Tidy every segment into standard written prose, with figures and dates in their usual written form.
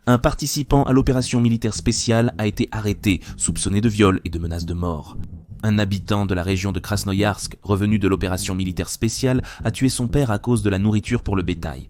Un participant à l'opération militaire spéciale a été arrêté, soupçonné de viol et de menaces de mort. Un habitant de la région de Krasnoïarsk, revenu de l'opération militaire spéciale, a tué son père à cause de la nourriture pour le bétail.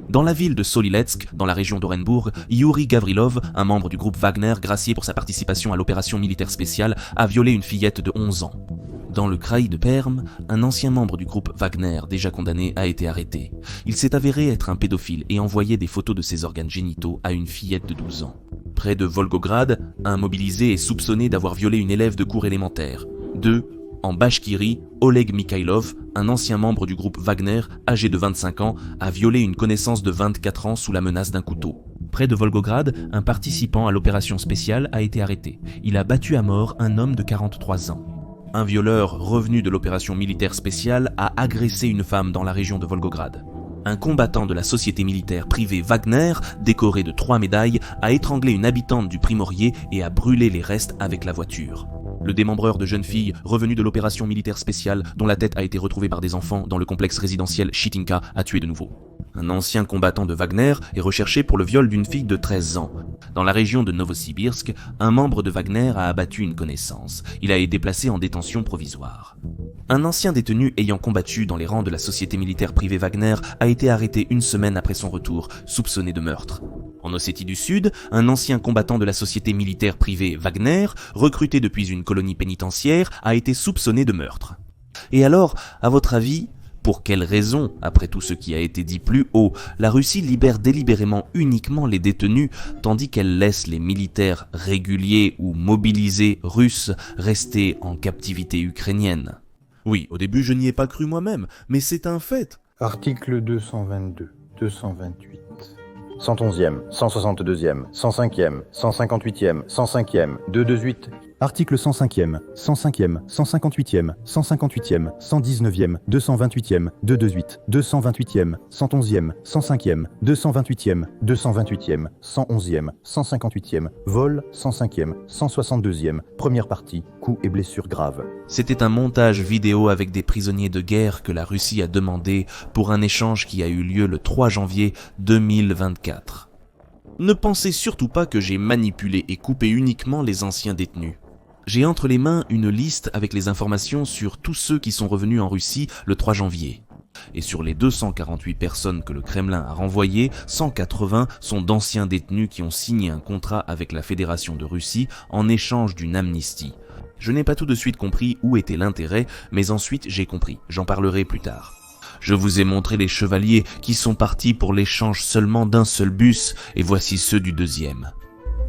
Dans la ville de Soliletsk, dans la région d'Orenbourg, Yuri Gavrilov, un membre du groupe Wagner gracié pour sa participation à l'opération militaire spéciale, a violé une fillette de 11 ans. Dans le kraï de Perm, un ancien membre du groupe Wagner, déjà condamné, a été arrêté. Il s'est avéré être un pédophile et envoyé des photos de ses organes génitaux à une fillette de 12 ans. Près de Volgograd, un mobilisé est soupçonné d'avoir violé une élève de cours élémentaire. 2. En Bachkirie, Oleg Mikhailov, un ancien membre du groupe Wagner, âgé de 25 ans, a violé une connaissance de 24 ans sous la menace d'un couteau. Près de Volgograd, un participant à l'opération spéciale a été arrêté. Il a battu à mort un homme de 43 ans. Un violeur revenu de l'opération militaire spéciale a agressé une femme dans la région de Volgograd. Un combattant de la société militaire privée Wagner, décoré de 3 médailles, a étranglé une habitante du Primorié et a brûlé les restes avec la voiture. Le démembreur de jeunes filles revenu de l'opération militaire spéciale, dont la tête a été retrouvée par des enfants dans le complexe résidentiel Chitinka, a tué de nouveau. Un ancien combattant de Wagner est recherché pour le viol d'une fille de 13 ans. Dans la région de Novosibirsk, un membre de Wagner a abattu une connaissance. Il a été placé en détention provisoire. Un ancien détenu ayant combattu dans les rangs de la société militaire privée Wagner a été arrêté une semaine après son retour, soupçonné de meurtre. En Ossétie du Sud, un ancien combattant de la société militaire privée Wagner, recruté depuis une colonie pénitentiaire, a été soupçonné de meurtre. Et alors, à votre avis, pour quelle raison, après tout ce qui a été dit plus haut, la Russie libère délibérément uniquement les détenus, tandis qu'elle laisse les militaires réguliers ou mobilisés russes rester en captivité ukrainienne? Oui, au début je n'y ai pas cru moi-même, mais c'est un fait. Article 222, 228, 111e, 162e, 105e, 158e, 105e, 228. Article 105e, 105e, 158e, 158e, 119e, 228e, 228, 228e, 111e, 105e, 228e, 228e, 111e, 158e, vol, 105e, 162e, première partie, coups et blessures graves. C'était un montage vidéo avec des prisonniers de guerre que la Russie a demandé pour un échange qui a eu lieu le 3 janvier 2024. Ne pensez surtout pas que j'ai manipulé et coupé uniquement les anciens détenus. J'ai entre les mains une liste avec les informations sur tous ceux qui sont revenus en Russie le 3 janvier. Et sur les 248 personnes que le Kremlin a renvoyées, 180 sont d'anciens détenus qui ont signé un contrat avec la Fédération de Russie en échange d'une amnistie. Je n'ai pas tout de suite compris où était l'intérêt, mais ensuite j'ai compris, j'en parlerai plus tard. Je vous ai montré les chevaliers qui sont partis pour l'échange seulement d'un seul bus, et voici ceux du deuxième.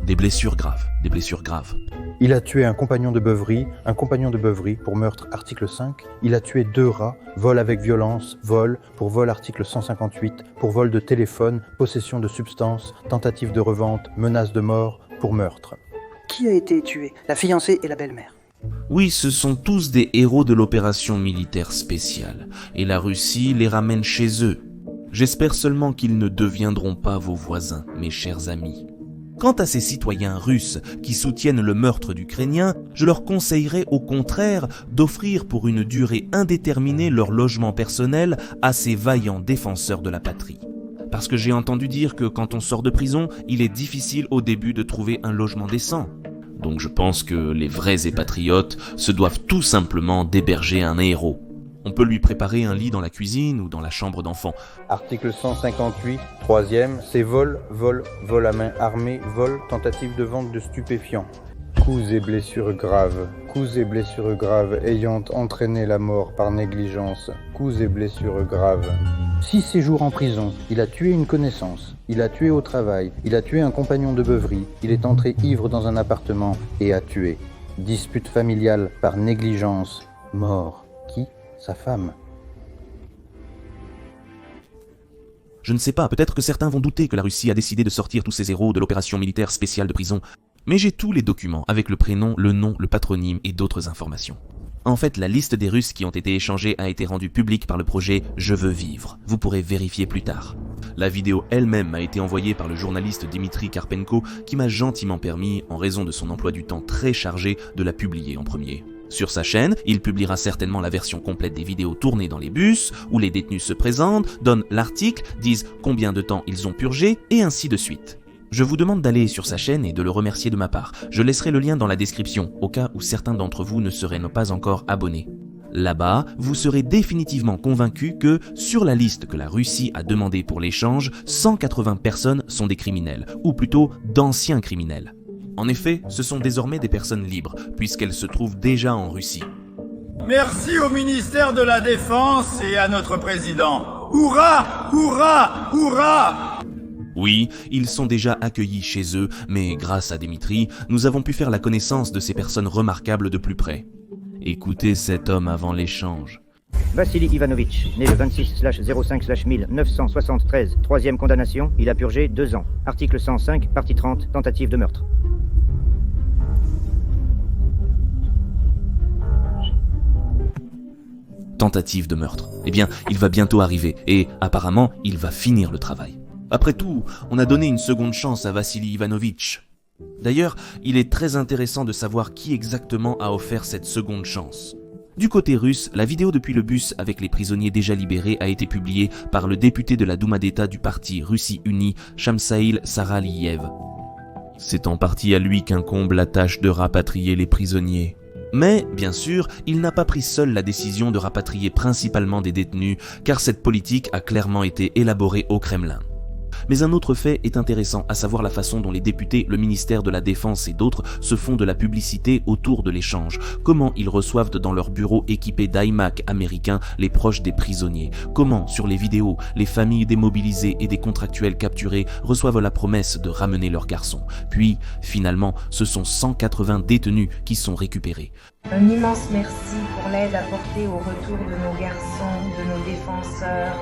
Des blessures graves, des blessures graves. Il a tué un compagnon de beuverie pour meurtre article 5. Il a tué 2 rats, vol avec violence, vol pour vol article 158, pour vol de téléphone, possession de substances, tentative de revente, menace de mort pour meurtre. Qui a été tué? La fiancée et la belle-mère. Oui, ce sont tous des héros de l'opération militaire spéciale, et la Russie les ramène chez eux. J'espère seulement qu'ils ne deviendront pas vos voisins, mes chers amis. Quant à ces citoyens russes qui soutiennent le meurtre d'Ukrainiens, je leur conseillerais au contraire d'offrir pour une durée indéterminée leur logement personnel à ces vaillants défenseurs de la patrie. Parce que j'ai entendu dire que quand on sort de prison, il est difficile au début de trouver un logement décent. Donc je pense que les vrais et patriotes se doivent tout simplement d'héberger un héros. On peut lui préparer un lit dans la cuisine ou dans la chambre d'enfant. Article 158, 3e, c'est vol, vol à main armée, vol, tentative de vente de stupéfiants. Coups et blessures graves ayant entraîné la mort par négligence. Coups et blessures graves. 6 séjours en prison, il a tué une connaissance, il a tué au travail, il a tué un compagnon de beuverie, il est entré ivre dans un appartement et a tué. Dispute familiale par négligence, mort. Qui? Sa femme. Je ne sais pas, peut-être que certains vont douter que la Russie a décidé de sortir tous ses héros de l'opération militaire spéciale de prison. Mais j'ai tous les documents, avec le prénom, le nom, le patronyme et d'autres informations. En fait, la liste des Russes qui ont été échangés a été rendue publique par le projet « Je veux vivre ». Vous pourrez vérifier plus tard. La vidéo elle-même m'a été envoyée par le journaliste Dimitri Karpenko qui m'a gentiment permis, en raison de son emploi du temps très chargé, de la publier en premier. Sur sa chaîne, il publiera certainement la version complète des vidéos tournées dans les bus, où les détenus se présentent, donnent l'article, disent combien de temps ils ont purgé, et ainsi de suite. Je vous demande d'aller sur sa chaîne et de le remercier de ma part. Je laisserai le lien dans la description, au cas où certains d'entre vous ne seraient pas encore abonnés. Là-bas, vous serez définitivement convaincu que, sur la liste que la Russie a demandée pour l'échange, 180 personnes sont des criminels, ou plutôt d'anciens criminels. En effet, ce sont désormais des personnes libres, puisqu'elles se trouvent déjà en Russie. Merci au ministère de la Défense et à notre président. Hourra! Hourra! Hourra! Oui, ils sont déjà accueillis chez eux, mais grâce à Dimitri, nous avons pu faire la connaissance de ces personnes remarquables de plus près. Écoutez cet homme avant l'échange. Vassili Ivanovitch, né le 26/05/1973, troisième condamnation, il a purgé 2 ans. Article 105, partie 30, tentative de meurtre. Tentative de meurtre. Eh bien, il va bientôt arriver, et apparemment, il va finir le travail. Après tout, on a donné une seconde chance à Vassili Ivanovitch. D'ailleurs, il est très intéressant de savoir qui exactement a offert cette seconde chance. Du côté russe, la vidéo depuis le bus avec les prisonniers déjà libérés a été publiée par le député de la Douma d'État du parti Russie Unie, Shamsail Saraliyev. C'est en partie à lui qu'incombe la tâche de rapatrier les prisonniers. Mais, bien sûr, il n'a pas pris seul la décision de rapatrier principalement des détenus, car cette politique a clairement été élaborée au Kremlin. Mais un autre fait est intéressant, à savoir la façon dont les députés, le ministère de la Défense et d'autres se font de la publicité autour de l'échange. Comment ils reçoivent dans leurs bureaux équipés d'iMac américains les proches des prisonniers. Comment, sur les vidéos, les familles des mobilisés et des contractuels capturés reçoivent la promesse de ramener leurs garçons. Puis, finalement, ce sont 180 détenus qui sont récupérés. Un immense merci pour l'aide apportée au retour de nos garçons, de nos défenseurs.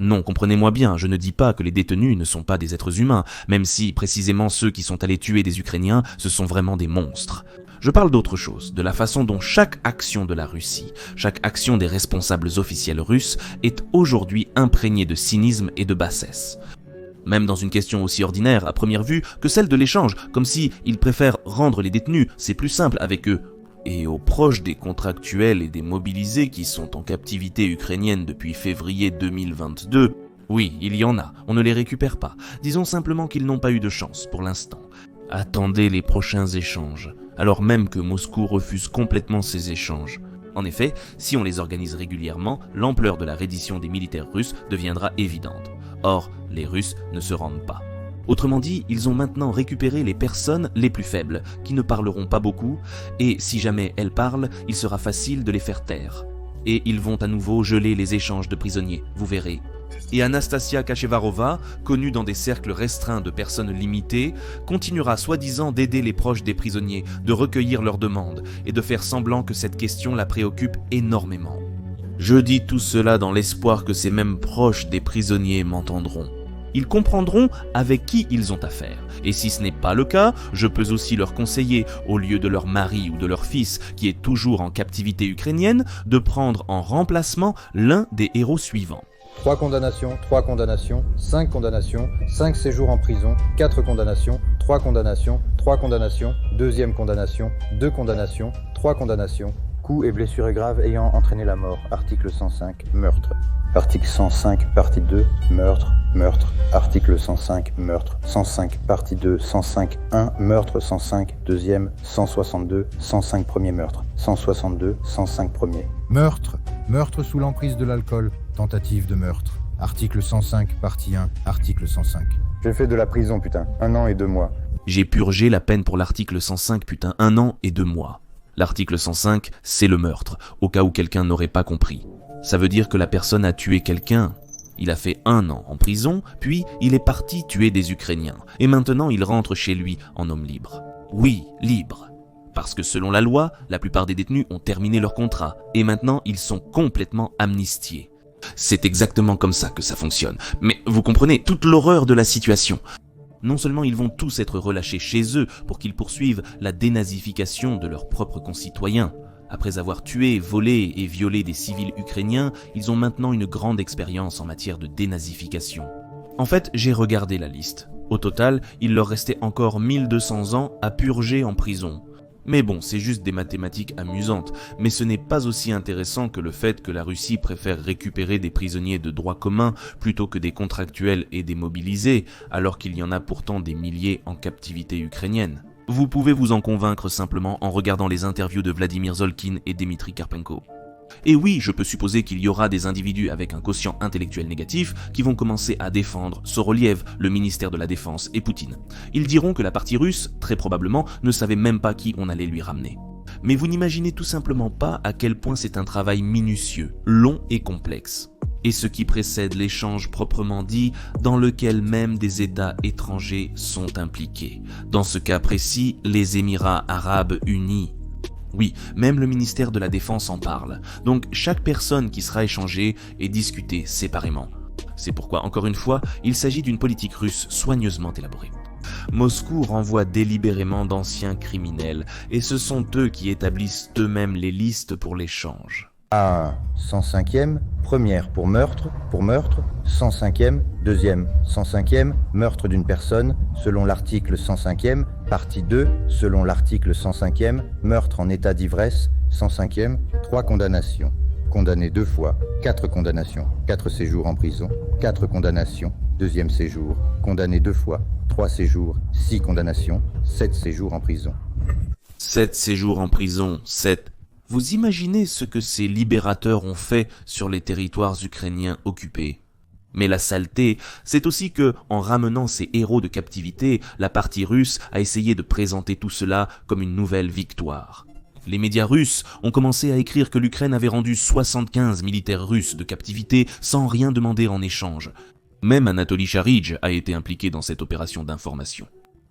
Non, comprenez-moi bien, je ne dis pas que les détenus ne sont pas des êtres humains, même si précisément ceux qui sont allés tuer des Ukrainiens, ce sont vraiment des monstres. Je parle d'autre chose, de la façon dont chaque action de la Russie, chaque action des responsables officiels russes est aujourd'hui imprégnée de cynisme et de bassesse. Même dans une question aussi ordinaire à première vue que celle de l'échange, comme si ils préfèrent rendre les détenus, c'est plus simple avec eux. Et aux proches des contractuels et des mobilisés qui sont en captivité ukrainienne depuis février 2022, oui, il y en a, on ne les récupère pas. Disons simplement qu'ils n'ont pas eu de chance pour l'instant. Attendez les prochains échanges, alors même que Moscou refuse complètement ces échanges. En effet, si on les organise régulièrement, l'ampleur de la reddition des militaires russes deviendra évidente. Or, les Russes ne se rendent pas. Autrement dit, ils ont maintenant récupéré les personnes les plus faibles, qui ne parleront pas beaucoup, et si jamais elles parlent, il sera facile de les faire taire. Et ils vont à nouveau geler les échanges de prisonniers, vous verrez. Et Anastasia Kachevarova, connue dans des cercles restreints de personnes limitées, continuera soi-disant d'aider les proches des prisonniers, de recueillir leurs demandes, et de faire semblant que cette question la préoccupe énormément. Je dis tout cela dans l'espoir que ces mêmes proches des prisonniers m'entendront. Ils comprendront avec qui ils ont affaire. Et si ce n'est pas le cas, je peux aussi leur conseiller, au lieu de leur mari ou de leur fils, qui est toujours en captivité ukrainienne, de prendre en remplacement l'un des héros suivants. 3 condamnations, 3 condamnations, 5 condamnations, 5 séjours en prison, 4 condamnations, 3 condamnations, 3 condamnations, 2e condamnation, 2 condamnations, 3 condamnations, coups et blessures graves ayant entraîné la mort, article 105, meurtre. Article 105, partie 2, meurtre, meurtre. Article 105, meurtre. 105, partie 2, 105, 1, meurtre. 105, deuxième. 162, 105, premier meurtre. 162, 105, premier. Meurtre, meurtre sous l'emprise de l'alcool, tentative de meurtre. Article 105, partie 1, article 105. J'ai fait de la prison, putain. 1 an et 2 mois. J'ai purgé la peine pour l'article 105, putain, 1 an et 2 mois. L'article 105, c'est le meurtre, au cas où quelqu'un n'aurait pas compris. Ça veut dire que la personne a tué quelqu'un. Il a fait 1 an en prison, puis il est parti tuer des Ukrainiens. Et maintenant, il rentre chez lui en homme libre. Oui, libre. Parce que selon la loi, la plupart des détenus ont terminé leur contrat. Et maintenant, ils sont complètement amnistiés. C'est exactement comme ça que ça fonctionne. Mais vous comprenez toute l'horreur de la situation. Non seulement ils vont tous être relâchés chez eux pour qu'ils poursuivent la dénazification de leurs propres concitoyens. Après avoir tué, volé et violé des civils ukrainiens, ils ont maintenant une grande expérience en matière de dénazification. En fait, j'ai regardé la liste. Au total, il leur restait encore 1200 ans à purger en prison. Mais bon, c'est juste des mathématiques amusantes, mais ce n'est pas aussi intéressant que le fait que la Russie préfère récupérer des prisonniers de droit commun plutôt que des contractuels et des mobilisés, alors qu'il y en a pourtant des milliers en captivité ukrainienne. Vous pouvez vous en convaincre simplement en regardant les interviews de Vladimir Zolkin et Dmitry Karpenko. Et oui, je peux supposer qu'il y aura des individus avec un quotient intellectuel négatif qui vont commencer à défendre Soroliev, le ministère de la Défense et Poutine. Ils diront que la partie russe, très probablement, ne savait même pas qui on allait lui ramener. Mais vous n'imaginez tout simplement pas à quel point c'est un travail minutieux, long et complexe. Et ce qui précède l'échange proprement dit, dans lequel même des États étrangers sont impliqués. Dans ce cas précis, les Émirats arabes unis. Oui, même le ministère de la Défense en parle. Donc chaque personne qui sera échangée est discutée séparément. C'est pourquoi, encore une fois, il s'agit d'une politique russe soigneusement élaborée. Moscou renvoie délibérément d'anciens criminels, et ce sont eux qui établissent eux-mêmes les listes pour l'échange. A. 105e, première pour meurtre, 105e, deuxième, 105e, meurtre d'une personne, selon l'article 105e, partie 2, selon l'article 105e, meurtre en état d'ivresse, 105e, 3 condamnations. Condamné 2 fois, 4 condamnations, 4 séjours en prison, 4 condamnations, deuxième séjour, condamné 2 fois, 3 séjours, 6 condamnations, 7 séjours en prison. 7 séjours en prison, 7. Vous imaginez ce que ces libérateurs ont fait sur les territoires ukrainiens occupés? Mais la saleté, c'est aussi que, en ramenant ces héros de captivité, la partie russe a essayé de présenter tout cela comme une nouvelle victoire. Les médias russes ont commencé à écrire que l'Ukraine avait rendu 75 militaires russes de captivité sans rien demander en échange. Même Anatoly Charige a été impliqué dans cette opération d'information.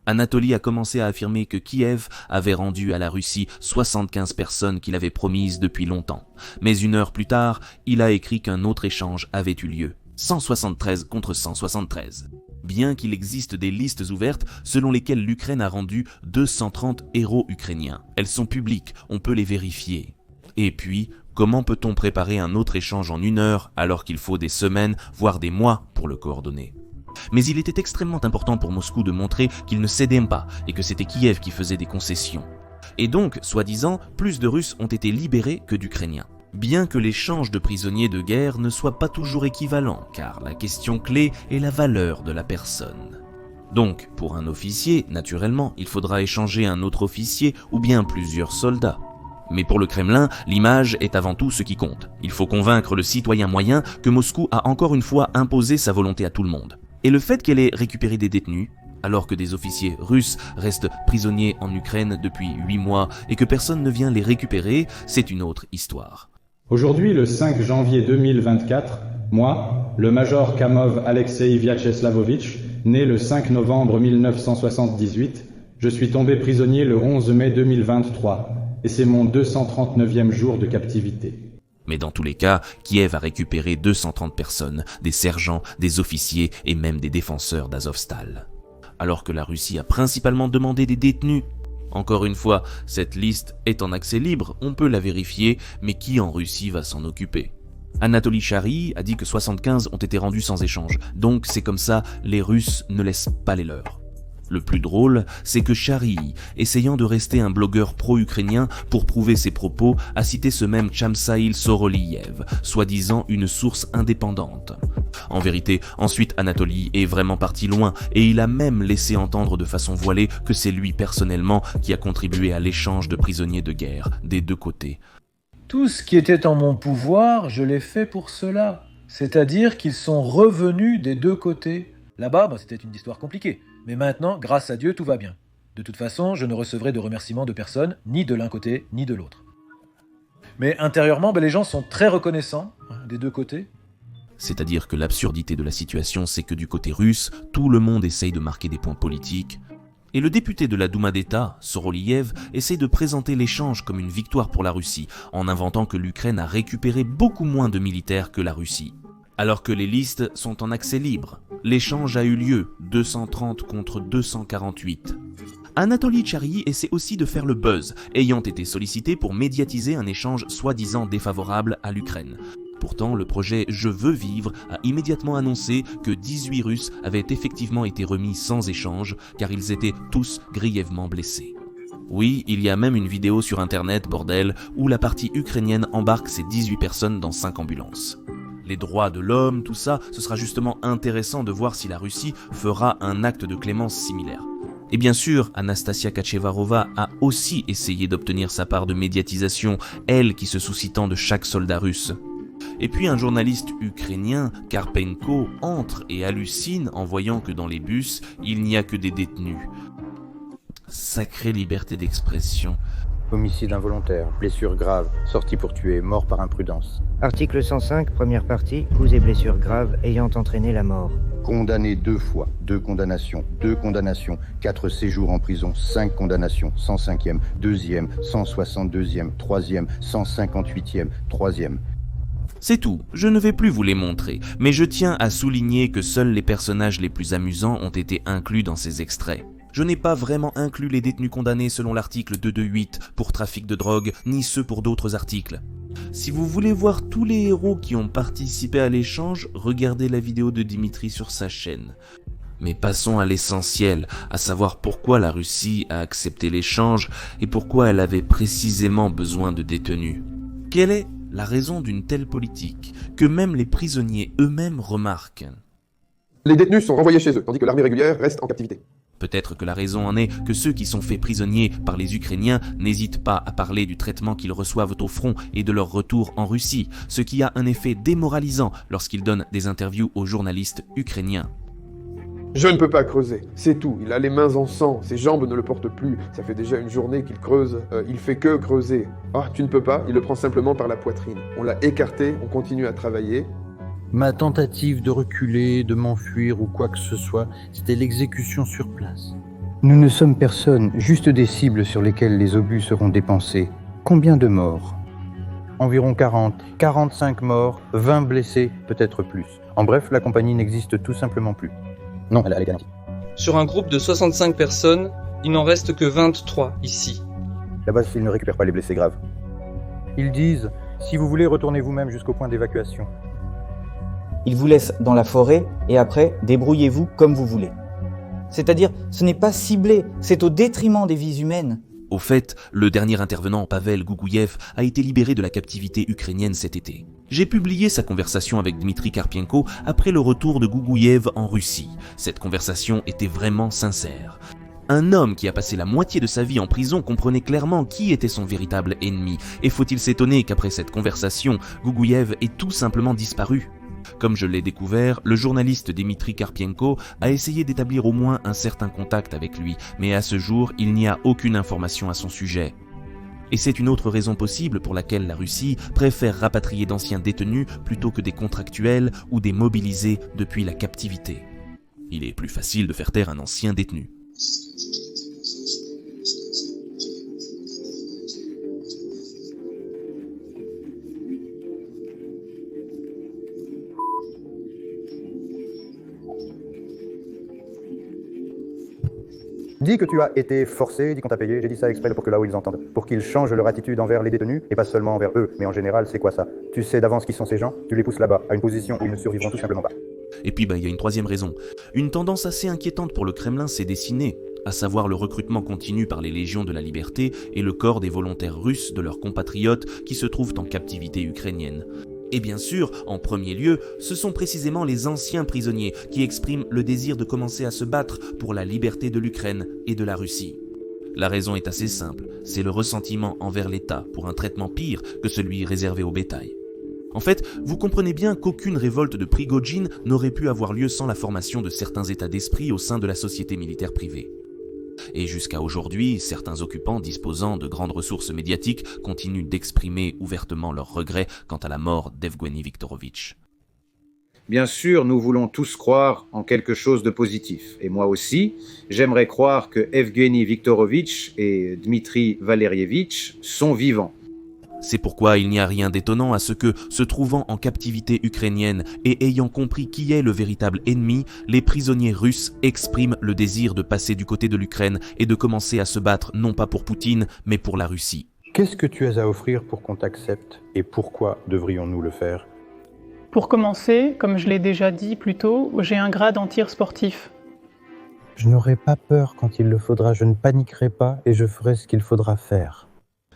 Anatoly a commencé à affirmer que Kiev avait rendu à la Russie 75 personnes qu'il avait promises depuis longtemps. Mais une heure plus tard, il a écrit qu'un autre échange avait eu lieu. 173 contre 173. Bien qu'il existe des listes ouvertes selon lesquelles l'Ukraine a rendu 230 héros ukrainiens. Elles sont publiques, on peut les vérifier. Et puis, comment peut-on préparer un autre échange en une heure alors qu'il faut des semaines, voire des mois pour le coordonner ? Mais il était extrêmement important pour Moscou de montrer qu'il ne cédait pas et que c'était Kiev qui faisait des concessions. Et donc, soi-disant, plus de Russes ont été libérés que d'Ukrainiens. Bien que l'échange de prisonniers de guerre ne soit pas toujours équivalent, car la question clé est la valeur de la personne. Donc, pour un officier, naturellement, il faudra échanger un autre officier ou bien plusieurs soldats. Mais pour le Kremlin, l'image est avant tout ce qui compte. Il faut convaincre le citoyen moyen que Moscou a encore une fois imposé sa volonté à tout le monde. Et le fait qu'elle ait récupéré des détenus, alors que des officiers russes restent prisonniers en Ukraine depuis 8 mois et que personne ne vient les récupérer, c'est une autre histoire. Aujourd'hui, le 5 janvier 2024, moi, le major Kamov Alexei Vyacheslavovic, né le 5 novembre 1978, je suis tombé prisonnier le 11 mai 2023, et c'est mon 239e jour de captivité. Mais dans tous les cas, Kiev a récupéré 230 personnes, des sergents, des officiers et même des défenseurs d'Azovstal. Alors que la Russie a principalement demandé des détenus. Encore une fois, cette liste est en accès libre, on peut la vérifier, mais qui en Russie va s'en occuper ? Anatoly Charige a dit que 75 ont été rendus sans échange, donc c'est comme ça, les Russes ne laissent pas les leurs. Le plus drôle, c'est que Charige, essayant de rester un blogueur pro-ukrainien pour prouver ses propos, a cité ce même Chamsaïl Soroliev, soi-disant une source indépendante. En vérité, ensuite Anatoly est vraiment parti loin et il a même laissé entendre de façon voilée que c'est lui personnellement qui a contribué à l'échange de prisonniers de guerre des deux côtés. Tout ce qui était en mon pouvoir, je l'ai fait pour cela. C'est-à-dire qu'ils sont revenus des deux côtés. Là-bas, c'était une histoire compliquée. Mais maintenant, grâce à Dieu, tout va bien. De toute façon, je ne recevrai de remerciements de personne, ni de l'un côté, ni de l'autre. Mais intérieurement, les gens sont très reconnaissants, des deux côtés. C'est-à-dire que l'absurdité de la situation, c'est que du côté russe, tout le monde essaye de marquer des points politiques. Et le député de la Douma d'État, Soroliev, essaie de présenter l'échange comme une victoire pour la Russie, en inventant que l'Ukraine a récupéré beaucoup moins de militaires que la Russie. Alors que les listes sont en accès libre. L'échange a eu lieu, 230 contre 248. Anatoly Charige essaie aussi de faire le buzz, ayant été sollicité pour médiatiser un échange soi-disant défavorable à l'Ukraine. Pourtant, le projet Je veux vivre a immédiatement annoncé que 18 Russes avaient effectivement été remis sans échange, car ils étaient tous grièvement blessés. Oui, il y a même une vidéo sur internet, bordel, où la partie ukrainienne embarque ses 18 personnes dans 5 ambulances. Les droits de l'homme, tout ça, ce sera justement intéressant de voir si la Russie fera un acte de clémence similaire. Et bien sûr, Anastasia Kachevarova a aussi essayé d'obtenir sa part de médiatisation, elle qui se soucie tant de chaque soldat russe. Et puis un journaliste ukrainien, Karpenko, entre et hallucine en voyant que dans les bus, il n'y a que des détenus. Sacrée liberté d'expression. Homicide involontaire, blessure grave, sortie pour tuer, mort par imprudence. Article 105, première partie, coups et blessures graves ayant entraîné la mort. Condamné 2 fois, 2 condamnations, 4 séjours en prison, 5 condamnations, 105e, 2e, 162e, 3e, 158e, 3e. C'est tout, je ne vais plus vous les montrer, mais je tiens à souligner que seuls les personnages les plus amusants ont été inclus dans ces extraits. Je n'ai pas vraiment inclus les détenus condamnés selon l'article 228 pour trafic de drogue, ni ceux pour d'autres articles. Si vous voulez voir tous les héros qui ont participé à l'échange, regardez la vidéo de Dimitri sur sa chaîne. Mais passons à l'essentiel, à savoir pourquoi la Russie a accepté l'échange et pourquoi elle avait précisément besoin de détenus. Quelle est la raison d'une telle politique, que même les prisonniers eux-mêmes remarquent? Les détenus sont renvoyés chez eux, tandis que l'armée régulière reste en captivité. Peut-être que la raison en est que ceux qui sont faits prisonniers par les Ukrainiens n'hésitent pas à parler du traitement qu'ils reçoivent au front et de leur retour en Russie, ce qui a un effet démoralisant lorsqu'ils donnent des interviews aux journalistes ukrainiens. Je ne peux pas creuser, c'est tout. Il a les mains en sang, ses jambes ne le portent plus. Ça fait déjà une journée qu'il creuse, il fait que creuser. Ah, tu ne peux pas, il le prend simplement par la poitrine. On l'a écarté, on continue à travailler. Ma tentative de reculer, de m'enfuir ou quoi que ce soit, c'était l'exécution sur place. Nous ne sommes personne, juste des cibles sur lesquelles les obus seront dépensés. Combien de morts? Environ 40, 45 morts, 20 blessés, peut-être plus. En bref, la compagnie n'existe tout simplement plus. Non, elle est garantie. Sur un groupe de 65 personnes, il n'en reste que 23 ici. La base ils ne récupère pas les blessés graves. Ils disent, si vous voulez, retournez vous-même jusqu'au point d'évacuation. Ils vous laissent dans la forêt et après, débrouillez-vous comme vous voulez. C'est-à-dire, ce n'est pas ciblé, c'est au détriment des vies humaines. Au fait, le dernier intervenant, Pavel Gougouyev, a été libéré de la captivité ukrainienne cet été. J'ai publié sa conversation avec Dmitri Karpenko après le retour de Gougouyev en Russie. Cette conversation était vraiment sincère. Un homme qui a passé la moitié de sa vie en prison comprenait clairement qui était son véritable ennemi. Et faut-il s'étonner qu'après cette conversation, Gougouyev ait tout simplement disparu ? Comme je l'ai découvert, le journaliste Dmitri Karpenko a essayé d'établir au moins un certain contact avec lui, mais à ce jour, il n'y a aucune information à son sujet. Et c'est une autre raison possible pour laquelle la Russie préfère rapatrier d'anciens détenus plutôt que des contractuels ou des mobilisés depuis la captivité. Il est plus facile de faire taire un ancien détenu. Dis que tu as été forcé, dis qu'on t'a payé, j'ai dit ça exprès pour que là-haut ils entendent. Pour qu'ils changent leur attitude envers les détenus, et pas seulement envers eux, mais en général, c'est quoi ça? Tu sais d'avance qui sont ces gens, tu les pousses là-bas, à une position où ils ne survivront tout simplement pas. Et puis il y a une troisième raison. Une tendance assez inquiétante pour le Kremlin s'est dessinée, à savoir le recrutement continu par les légions de la liberté et le corps des volontaires russes de leurs compatriotes qui se trouvent en captivité ukrainienne. Et bien sûr, en premier lieu, ce sont précisément les anciens prisonniers qui expriment le désir de commencer à se battre pour la liberté de l'Ukraine et de la Russie. La raison est assez simple, c'est le ressentiment envers l'État pour un traitement pire que celui réservé au bétail. En fait, vous comprenez bien qu'aucune révolte de Prigojine n'aurait pu avoir lieu sans la formation de certains états d'esprit au sein de la société militaire privée. Et jusqu'à aujourd'hui, certains occupants disposant de grandes ressources médiatiques continuent d'exprimer ouvertement leurs regrets quant à la mort d'Evgueni Viktorovitch. Bien sûr, nous voulons tous croire en quelque chose de positif. Et moi aussi, j'aimerais croire que Evgueni Viktorovitch et Dmitri Valerievitch sont vivants. C'est pourquoi il n'y a rien d'étonnant à ce que, se trouvant en captivité ukrainienne et ayant compris qui est le véritable ennemi, les prisonniers russes expriment le désir de passer du côté de l'Ukraine et de commencer à se battre non pas pour Poutine, mais pour la Russie. Qu'est-ce que tu as à offrir pour qu'on t'accepte et pourquoi devrions-nous le faire? Pour commencer, comme je l'ai déjà dit plus tôt, j'ai un grade en tir sportif. Je n'aurai pas peur quand il le faudra, je ne paniquerai pas et je ferai ce qu'il faudra faire.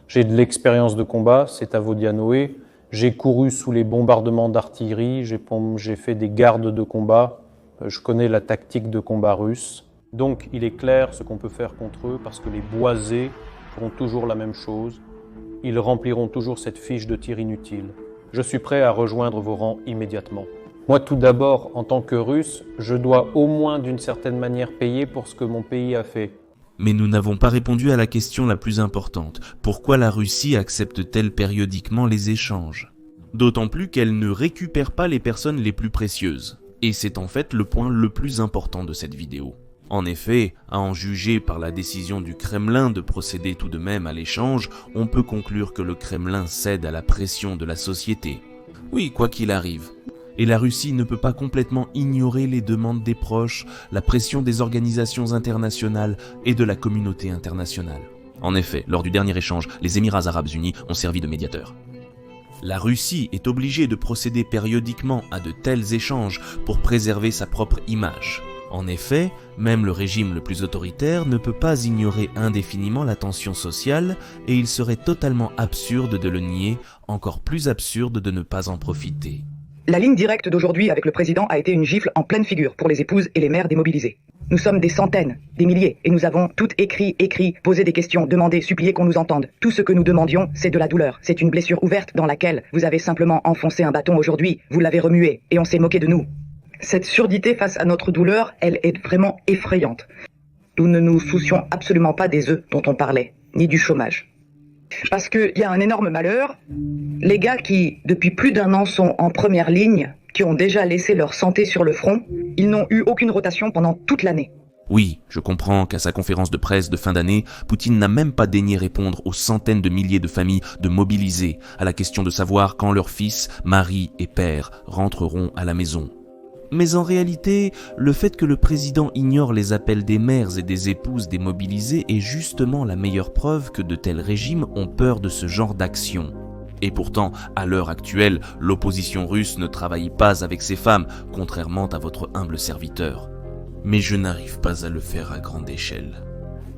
J'ai de l'expérience de combat, c'est à Vodianoé. J'ai couru sous les bombardements d'artillerie, j'ai fait des gardes de combat. Je connais la tactique de combat russe. Donc il est clair ce qu'on peut faire contre eux parce que les boisés feront toujours la même chose. Ils rempliront toujours cette fiche de tir inutile. Je suis prêt à rejoindre vos rangs immédiatement. Moi, tout d'abord, en tant que Russe, je dois au moins d'une certaine manière payer pour ce que mon pays a fait. Mais nous n'avons pas répondu à la question la plus importante. Pourquoi la Russie accepte-t-elle périodiquement les échanges ? D'autant plus qu'elle ne récupère pas les personnes les plus précieuses. Et c'est en fait le point le plus important de cette vidéo. En effet, à en juger par la décision du Kremlin de procéder tout de même à l'échange, on peut conclure que le Kremlin cède à la pression de la société. Oui, quoi qu'il arrive. Et la Russie ne peut pas complètement ignorer les demandes des proches, la pression des organisations internationales et de la communauté internationale. En effet, lors du dernier échange, les Émirats arabes unis ont servi de médiateurs. La Russie est obligée de procéder périodiquement à de tels échanges pour préserver sa propre image. En effet, même le régime le plus autoritaire ne peut pas ignorer indéfiniment la tension sociale et il serait totalement absurde de le nier, encore plus absurde de ne pas en profiter. La ligne directe d'aujourd'hui avec le président a été une gifle en pleine figure pour les épouses et les mères démobilisées. Nous sommes des centaines, des milliers, et nous avons toutes écrit, posé des questions, demandé, supplié qu'on nous entende. Tout ce que nous demandions, c'est de la douleur. C'est une blessure ouverte dans laquelle vous avez simplement enfoncé un bâton aujourd'hui, vous l'avez remué, et on s'est moqué de nous. Cette surdité face à notre douleur, elle est vraiment effrayante. Nous ne nous soucions absolument pas des œufs dont on parlait, ni du chômage. Parce qu'il y a un énorme malheur, les gars qui, depuis plus d'1 an, sont en première ligne, qui ont déjà laissé leur santé sur le front, ils n'ont eu aucune rotation pendant toute l'année. Oui, je comprends qu'à sa conférence de presse de fin d'année, Poutine n'a même pas daigné répondre aux centaines de milliers de familles de mobilisées à la question de savoir quand leurs fils, mari et père rentreront à la maison. Mais en réalité, le fait que le président ignore les appels des mères et des épouses démobilisées est justement la meilleure preuve que de tels régimes ont peur de ce genre d'action. Et pourtant, à l'heure actuelle, l'opposition russe ne travaille pas avec ces femmes, contrairement à votre humble serviteur. Mais je n'arrive pas à le faire à grande échelle.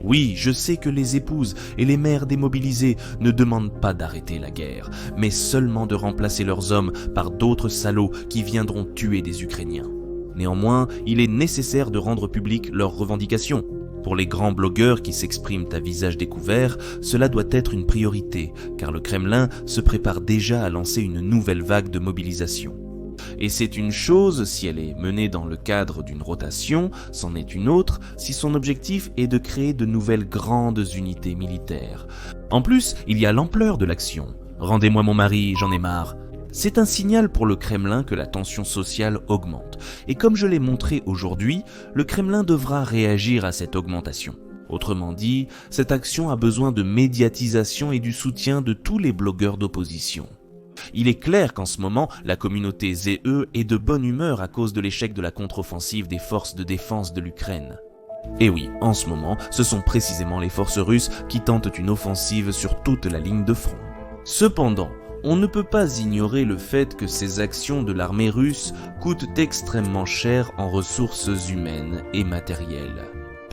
Oui, je sais que les épouses et les mères démobilisées ne demandent pas d'arrêter la guerre, mais seulement de remplacer leurs hommes par d'autres salauds qui viendront tuer des Ukrainiens. Néanmoins, il est nécessaire de rendre publiques leurs revendications. Pour les grands blogueurs qui s'expriment à visage découvert, cela doit être une priorité, car le Kremlin se prépare déjà à lancer une nouvelle vague de mobilisation. Et c'est une chose si elle est menée dans le cadre d'une rotation, c'en est une autre si son objectif est de créer de nouvelles grandes unités militaires. En plus, il y a l'ampleur de l'action. Rendez-moi mon mari, j'en ai marre. C'est un signal pour le Kremlin que la tension sociale augmente. Et comme je l'ai montré aujourd'hui, le Kremlin devra réagir à cette augmentation. Autrement dit, cette action a besoin de médiatisation et du soutien de tous les blogueurs d'opposition. Il est clair qu'en ce moment, la communauté ZE est de bonne humeur à cause de l'échec de la contre-offensive des forces de défense de l'Ukraine. Et oui, en ce moment, ce sont précisément les forces russes qui tentent une offensive sur toute la ligne de front. Cependant, on ne peut pas ignorer le fait que ces actions de l'armée russe coûtent extrêmement cher en ressources humaines et matérielles.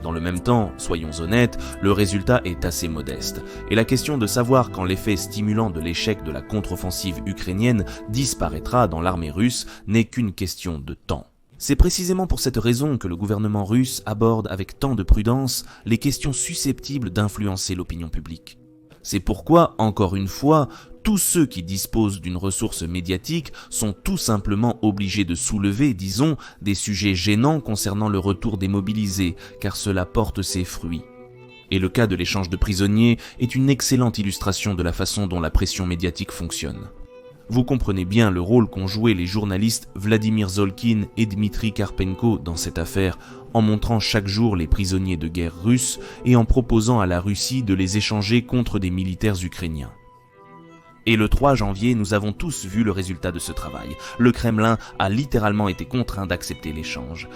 Dans le même temps, soyons honnêtes, le résultat est assez modeste. Et la question de savoir quand l'effet stimulant de l'échec de la contre-offensive ukrainienne disparaîtra dans l'armée russe n'est qu'une question de temps. C'est précisément pour cette raison que le gouvernement russe aborde avec tant de prudence les questions susceptibles d'influencer l'opinion publique. C'est pourquoi, encore une fois, tous ceux qui disposent d'une ressource médiatique sont tout simplement obligés de soulever, disons, des sujets gênants concernant le retour des mobilisés, car cela porte ses fruits. Et le cas de l'échange de prisonniers est une excellente illustration de la façon dont la pression médiatique fonctionne. Vous comprenez bien le rôle qu'ont joué les journalistes Vladimir Zolkin et Dmitri Karpenko dans cette affaire, en montrant chaque jour les prisonniers de guerre russes et en proposant à la Russie de les échanger contre des militaires ukrainiens. Et le 3 janvier, nous avons tous vu le résultat de ce travail. Le Kremlin a littéralement été contraint d'accepter l'échange.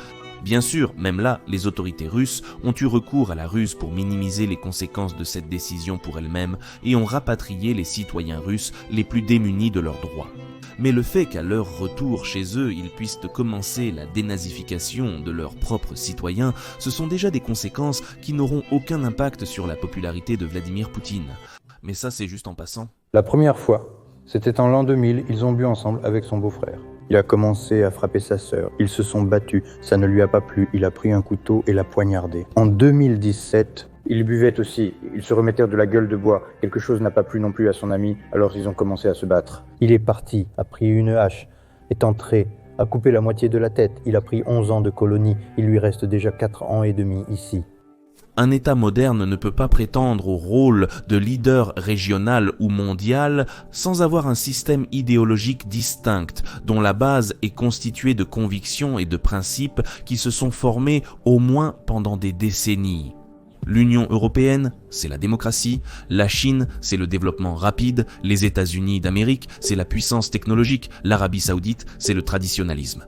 Bien sûr, même là, les autorités russes ont eu recours à la ruse pour minimiser les conséquences de cette décision pour elles-mêmes et ont rapatrié les citoyens russes les plus démunis de leurs droits. Mais le fait qu'à leur retour chez eux, ils puissent commencer la dénazification de leurs propres citoyens, ce sont déjà des conséquences qui n'auront aucun impact sur la popularité de Vladimir Poutine. Mais ça, c'est juste en passant. La première fois, c'était en l'an 2000, ils ont bu ensemble avec son beau-frère. Il a commencé à frapper sa sœur, ils se sont battus, ça ne lui a pas plu, il a pris un couteau et l'a poignardé. En 2017, ils buvaient aussi, ils se remettaient de la gueule de bois, quelque chose n'a pas plu non plus à son ami, alors ils ont commencé à se battre. Il est parti, a pris une hache, est entré, a coupé la moitié de la tête, il a pris 11 ans de colonie, il lui reste déjà 4 ans et demi ici. Un État moderne ne peut pas prétendre au rôle de leader régional ou mondial sans avoir un système idéologique distinct, dont la base est constituée de convictions et de principes qui se sont formés au moins pendant des décennies. L'Union européenne, c'est la démocratie, la Chine, c'est le développement rapide, les États-Unis d'Amérique, c'est la puissance technologique, l'Arabie saoudite, c'est le traditionnalisme.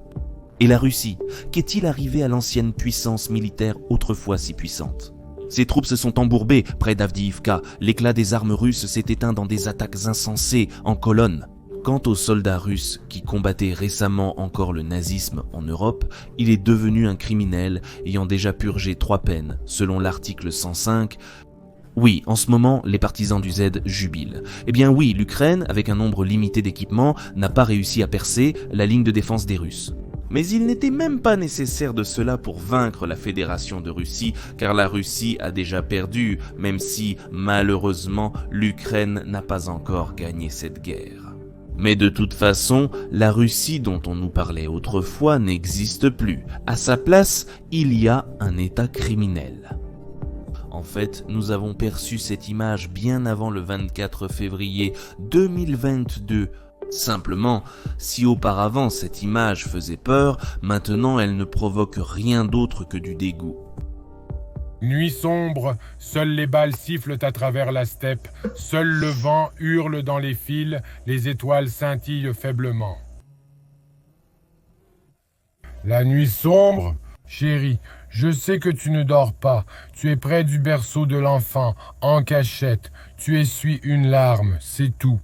Et la Russie, qu'est-il arrivé à l'ancienne puissance militaire autrefois si puissante ? Ses troupes se sont embourbées près d'Avdiivka, l'éclat des armes russes s'est éteint dans des attaques insensées en colonne. Quant aux soldats russes qui combattaient récemment encore le nazisme en Europe, il est devenu un criminel ayant déjà purgé 3 peines, selon l'article 105. Oui, en ce moment, les partisans du Z jubilent. Eh bien oui, l'Ukraine, avec un nombre limité d'équipements, n'a pas réussi à percer la ligne de défense des Russes. Mais il n'était même pas nécessaire de cela pour vaincre la Fédération de Russie, car la Russie a déjà perdu, même si, malheureusement, l'Ukraine n'a pas encore gagné cette guerre. Mais de toute façon, la Russie dont on nous parlait autrefois n'existe plus. À sa place, il y a un État criminel. En fait, nous avons perçu cette image bien avant le 24 février 2022. Simplement, si auparavant cette image faisait peur, maintenant elle ne provoque rien d'autre que du dégoût. Nuit sombre, seules les balles sifflent à travers la steppe, seul le vent hurle dans les fils, les étoiles scintillent faiblement. La nuit sombre, chérie, je sais que tu ne dors pas, tu es près du berceau de l'enfant, en cachette, tu essuies une larme, c'est tout.